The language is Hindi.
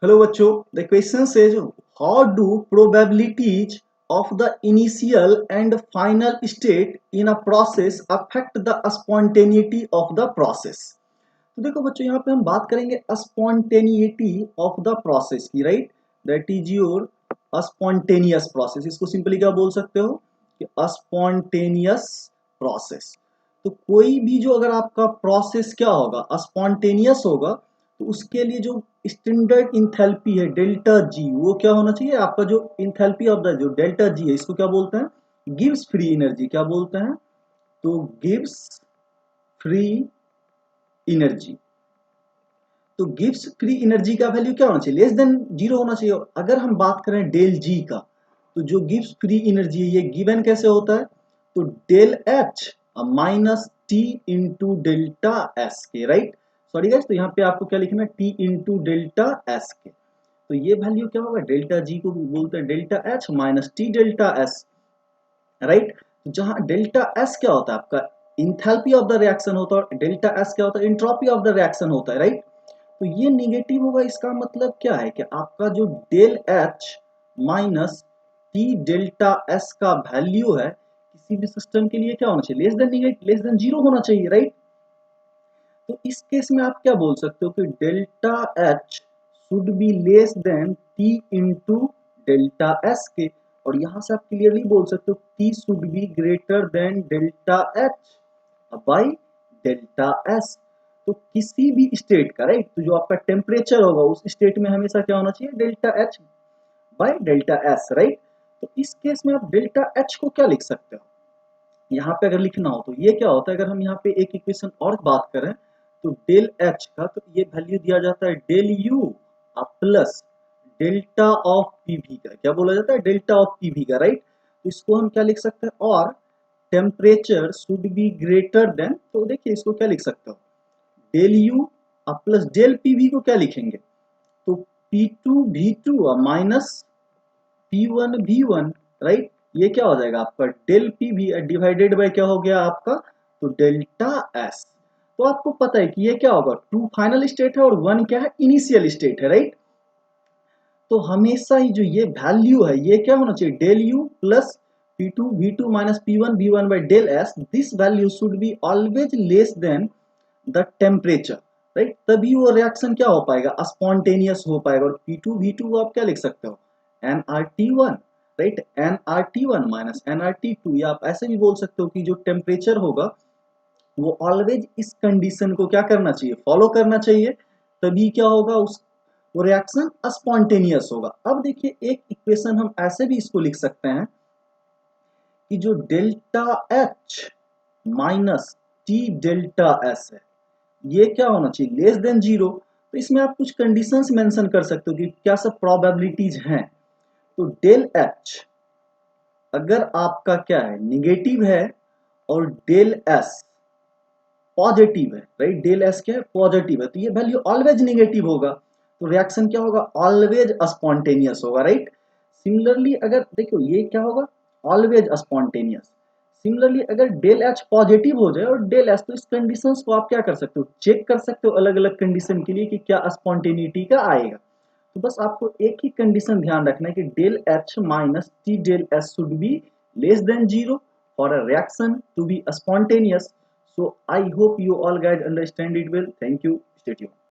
हेलो बच्चों, the question says how do probabilities of the initial and final state in a process affect the spontaneity of the process. तो देखो बच्चों, यहाँ पे हम बात करेंगे स्पॉन्टेनिटी ऑफ द प्रोसेस की, right. That is your spontaneous process. इसको सिंपली क्या बोल सकते हो कि स्पॉन्टेनियस प्रोसेस। तो कोई भी जो अगर आपका प्रोसेस क्या होगा, स्पॉन्टेनियस होगा, तो उसके लिए जो स्टैंडर्ड इंथैल्पी है डेल्टा जी, वो क्या होना चाहिए आपका, जो इंथैल्पी ऑफ द जो डेल्टा जी है, इसको क्या बोलते हैं, गिव्स फ्री एनर्जी। क्या बोलते हैं, तो गिव्स फ्री एनर्जी। तो गिव्स फ्री एनर्जी का वैल्यू क्या होना चाहिए, लेस देन जीरो होना चाहिए। अगर हम बात करें डेल जी का, तो जो गिव्स फ्री एनर्जी है ये गिवन कैसे होता है, तो del H minus T into delta S के, राइट। सॉरी गाइस, तो यहाँ पे आपको क्या लिखना है, टी इंटू डेल्टा एस के। तो ये वैल्यू क्या होगा, डेल्टा जी को भी बोलते हैं delta H minus T delta S, right. जहां डेल्टा एस क्या होता है आपका, इंथैल्पी ऑफ द रिएक्शन होता है, और डेल्टा एस क्या होता है, एंट्रोपी ऑफ द रिएक्शन होता है, राइट। तो ये निगेटिव होगा। इसका मतलब क्या है कि आपका जो del H minus T delta S का वैल्यू है, किसी भी सिस्टम के लिए क्या होना चाहिए, लेस देन जीरो होना चाहिए, राइट। तो इस केस में आप क्या बोल सकते हो कि delta H should be less then T into delta S के। और यहां से आप क्लियरली बोल सकते हो T should be greater then delta H by delta S. तो किसी भी स्टेट का, राइट, तो जो आपका टेम्परेचर होगा उस स्टेट में हमेशा क्या होना चाहिए, delta H by delta S, right. तो इस केस में आप डेल्टा एच को क्या लिख सकते हो, यहाँ पे अगर लिखना हो तो ये क्या होता है, अगर हम यहाँ पे एक इक्वेशन और बात करें, तो डेल एच का तो ये वैल्यू दिया जाता है del U plus delta of PV का। क्या बोला जाता है, डेल्टा ऑफ पीवी का, राइट। तो इसको हम क्या लिख सकते हैं, और temperature should be greater than, तो देखिए इसको क्या लिख सकते हो, del U plus del PV को क्या लिखेंगे, तो P two V two minus P1 V1, right. ये क्या हो जाएगा आपका del P V divided by क्या हो गया आपका, तो डेल्टा एस। तो आपको पता है कि ये क्या होगा, टू फाइनल स्टेट है और वन क्या है, इनिशियल स्टेट है, राइट। तो हमेशा ही जो ये वैल्यू है ये क्या होना चाहिए, del U plus P2 V2 minus P1 V1 by del S, this value should be always less than the temperature, right. तभी वो रिएक्शन क्या हो पाएगा, स्पॉन्टेनियस हो पाएगा। और P2 V2 को आप क्या लिख सकते हो, nRT1, right, nRT1 minus nRT2। या आप ऐसे भी बोल सकते हो कि जो टेम्परेचर होगा वो ऑलवेज इस कंडीशन को क्या करना चाहिए, फॉलो करना चाहिए। तभी क्या होगा, उस वो रिएक्शन स्पॉन्टेनियस होगा। अब देखिए एक इक्वेशन हम ऐसे भी इसको लिख सकते हैं कि जो delta H minus T delta S है, ये क्या होना चाहिए, लेस देन जीरो। तो इसमें आप कुछ कंडीशंस मेंशन कर सकते हो कि क्या सब प्रोबेबिलिटीज हैं। तो डेल एच अगर आपका क्या है, निगेटिव है, और डेल एस पॉजिटिव है, राइट, डेल एस क्या है, पॉजिटिव है, तो ये वैल्यू ऑलवेज निगेटिव होगा। तो रिएक्शन क्या होगा, ऑलवेज स्पॉन्टेनियस होगा, राइट। सिमिलरली अगर देखो ये क्या होगा, ऑलवेज स्पॉन्टेनियस। सिमिलरली अगर डेल एच पॉजिटिव हो जाए और डेल एस, तो इस कंडीशंस को आप क्या कर सकते हो, चेक कर सकते हो अलग अलग कंडीशन के लिए कि क्या स्पॉन्टेनिटी का आएगा। तो बस आपको एक ही कंडीशन ध्यान रखना है कि del H minus T del S should be less than zero for a reaction to be spontaneous. So I hope you all guys understand it well. Thank you. Stay tuned.